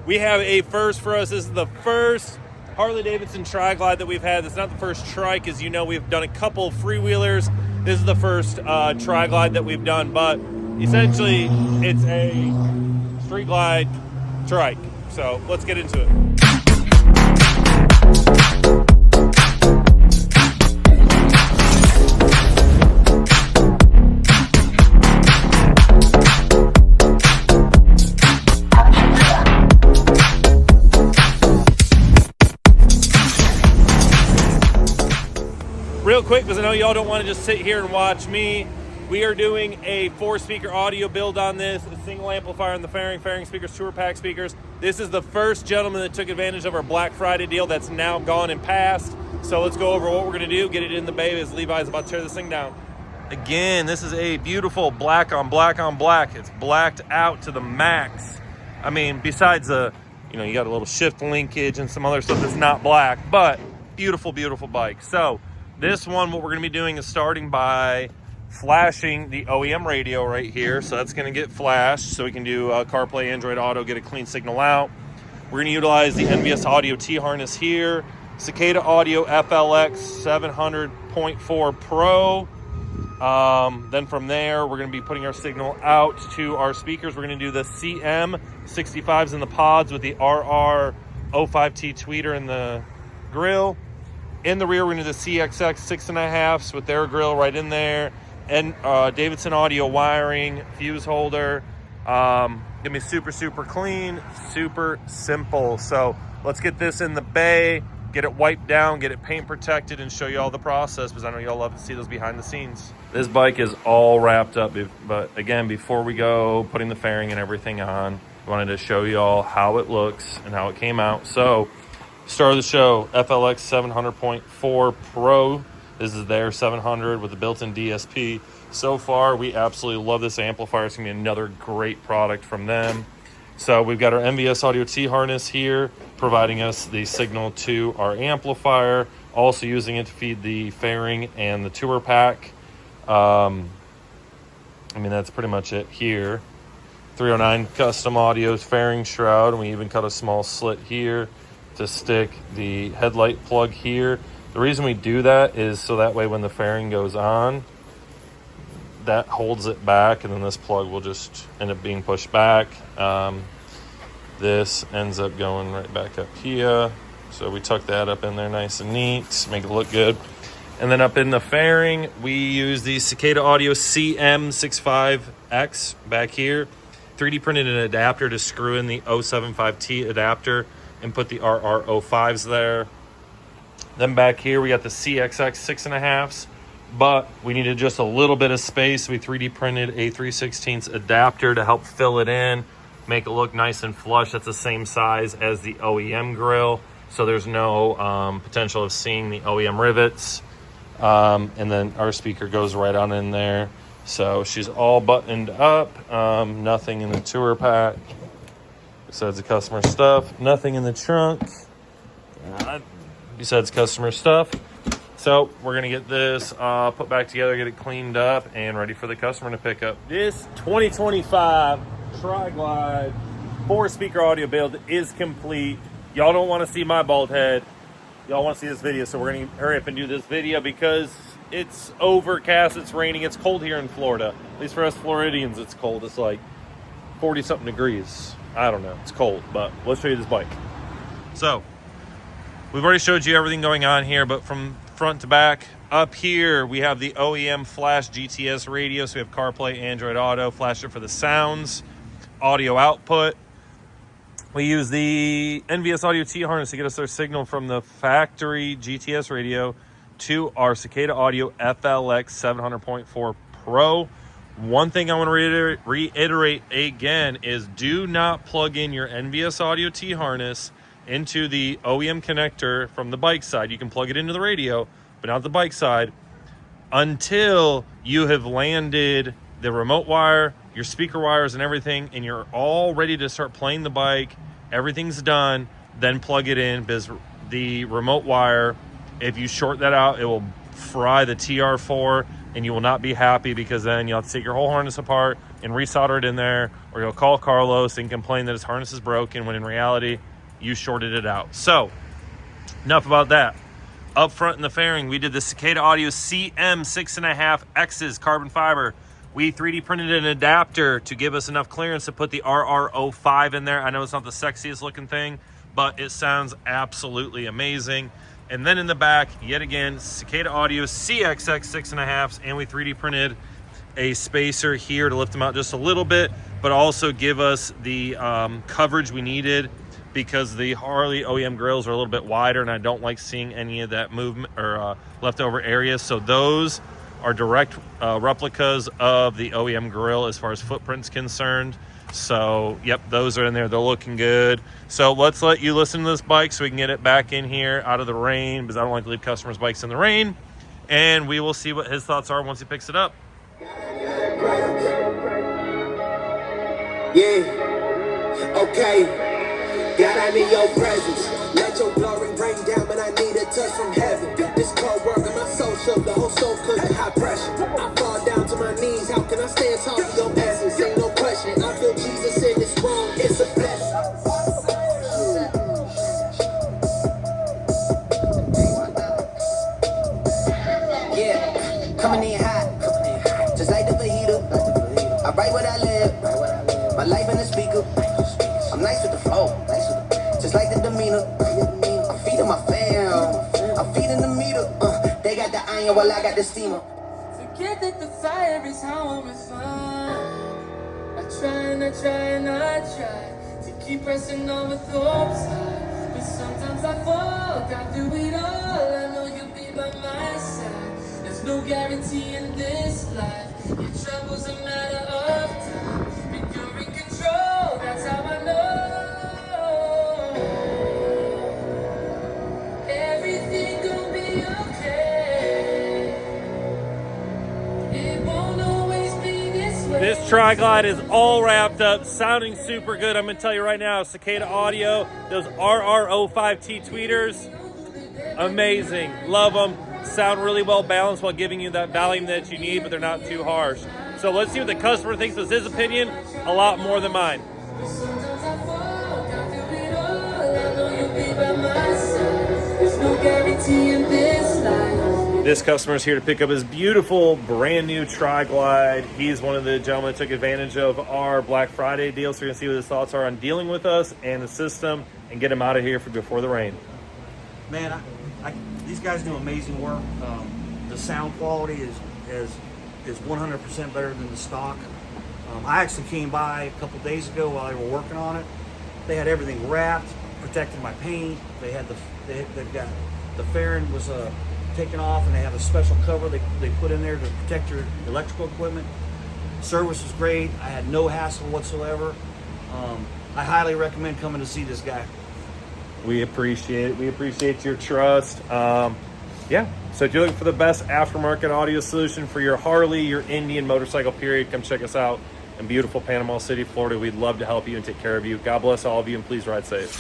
we have a first for us. This is the first Harley-Davidson Tri Glide that we've had. It's not the first trike, as you know, we've done a couple of freewheelers. This is the first Tri Glide that we've done, but essentially it's a street glide trike. So let's get into it. Real quick, because I know y'all don't want to just sit here and watch me, we are doing a 4-speaker audio build on this, a single amplifier in the fairing speakers, tour pack speakers. This is the first gentleman that took advantage of our Black Friday deal that's now gone and passed. So let's go over what we're going to do, get it in the bay as Levi's about to tear this thing down. Again, this is a beautiful black on black on black. It's blacked out to the max. I mean, besides the, you got a little shift linkage and some other stuff that's not black, but beautiful, beautiful bike. So this one, what we're going to be doing is starting by flashing the OEM radio right here. So that's going to get flashed so we can do CarPlay, Android Auto, get a clean signal out. We're going to utilize the NVS Audio T-Harness here, Cicada Audio FLX 700.4 Pro. Then from there, we're going to be putting our signal out to our speakers. We're going to do the CM65s in the pods with the RR05T tweeter in the grill. In the rear, we're going to do the CXX 6.5s with their grill right in there. And Davidson Audio wiring, fuse holder. Gonna be super, super clean, super simple. So let's get this in the bay, get it wiped down, get it paint protected, and show you all the process, because I know y'all love to see those behind the scenes. This bike is all wrapped up, but again, before we go putting the fairing and everything on, I wanted to show y'all how it looks and how it came out. So start of the show, FLX 700.4 Pro. This is their 700 with the built-in DSP. So far, we absolutely love this amplifier. It's going to be another great product from them. So we've got our NVS Audio T-Harness here, providing us the signal to our amplifier, also using it to feed the fairing and the tour pack. That's pretty much it here. 309 custom audio's fairing shroud, and we even cut a small slit here to stick the headlight plug here. The reason we do that is so that way when the fairing goes on, that holds it back, and then this plug will just end up being pushed back. This ends up going right back up here. So we tuck that up in there nice and neat, make it look good. And then up in the fairing, we use the Cicada Audio CM65X back here. 3D printed an adapter to screw in the 075T adapter and put the RR05s there. Then back here, we got the CXX 6.5s, but we needed just a little bit of space. We 3D printed a 3/16 adapter to help fill it in, make it look nice and flush. That's the same size as the OEM grill, so there's no potential of seeing the OEM rivets. And then our speaker goes right on in there. So she's all buttoned up, nothing in the tour pack besides the customer stuff, nothing in the trunk besides customer stuff. So we're going to get this put back together, get it cleaned up, and ready for the customer to pick up. This 2025 Tri Glide 4-speaker audio build is complete. Y'all don't want to see my bald head. Y'all want to see this video, so we're going to hurry up and do this video because it's overcast, it's raining, it's cold here in Florida. At least for us Floridians, it's cold. It's like 40-something degrees. I don't know. It's cold, but let's show you this bike. So we've already showed you everything going on here, but from front to back, up here we have the OEM Flash GTS radio. So we have CarPlay, Android Auto, flash it for the sounds, audio output. We use the NVS Audio T-Harness to get us our signal from the factory GTS radio to our Cicada Audio FLX 700.4 Pro. One thing I want to reiterate again is do not plug in your NVS Audio T-Harness into the OEM connector from the bike side. You can plug it into the radio, but not the bike side, until you have landed the remote wire, your speaker wires and everything, and you're all ready to start playing the bike. Everything's done. Then plug it in, because the remote wire, if you short that out, it will fry the TR4, and you will not be happy, because then you'll have to take your whole harness apart, and resolder it in there, or you'll call Carlos and complain that his harness is broken when in reality you shorted it out. So enough about that. Up front in the fairing, we did the Cicada Audio CM6.5X's carbon fiber. We 3D printed an adapter to give us enough clearance to put the RR05 in there. I know it's not the sexiest looking thing, but it sounds absolutely amazing. And then in the back, yet again, Cicada Audio CXX 6.5s, and we 3D printed a spacer here to lift them out just a little bit, but also give us the coverage we needed, because the Harley OEM grills are a little bit wider and I don't like seeing any of that movement or leftover areas. So those are direct replicas of the OEM grill as far as footprint's concerned. So yep, those are in there. They're looking good. So let's let you listen to this bike so we can get it back in here out of the rain, because I don't like to leave customers' bikes in the rain. And we will see what his thoughts are once he picks it up. Yeah, okay. God, I need your presence. Let your glory rain down, but I need a touch from heaven. This cold work in my soul shook, the whole soul under high pressure. I fall down to my knees, how can I stand tall for your essence? Ain't no question, I feel Jesus in this room, it's a blessing. Yeah, coming in hot, just like the fajita. I write what I live, my life in the speaker. I'm nice with the flow, just like the demeanor. I'm feeding my fam, I'm feeding the meter. They got the iron while I got the steamer. Forget that the fire is how I'm refined. I try and I try and I try to keep pressing on with hopes high. But sometimes I fall, got through it all. I know you'll be by my side. There's no guarantee in this life. Your trouble's a matter of time. But you're in control, that's how I know. Everything gonna be okay. It won't always be this way. This Tri Glide is all wrapped up, sounding super good. I'm going to tell you right now, Cicada Audio, those RR05T tweeters, amazing. Love them. Sound really well balanced while giving you that volume that you need, but they're not too harsh. So let's see what the customer thinks was his opinion, a lot more than mine. Sometimes I fall, got through it all. I know you'll be by my side. There's no guarantee in this life. This customer is here to pick up his beautiful brand new Tri Glide. He's one of the gentlemen that took advantage of our Black Friday deal. So we're going to see what his thoughts are on dealing with us and the system and get him out of here before the rain. Man, these guys do amazing work. The sound quality is 100% better than the stock. I actually came by a couple days ago while they were working on it. They had everything wrapped, protecting my paint. They've got the fairing was taken off, and they have a special cover they put in there to protect your electrical equipment. Service was great. I had no hassle whatsoever. I highly recommend coming to see this guy. We appreciate it. We appreciate your trust. Yeah. So if you're looking for the best aftermarket audio solution for your Harley, your Indian motorcycle period, come check us out in beautiful Panama City, Florida. We'd love to help you and take care of you. God bless all of you, and please ride safe.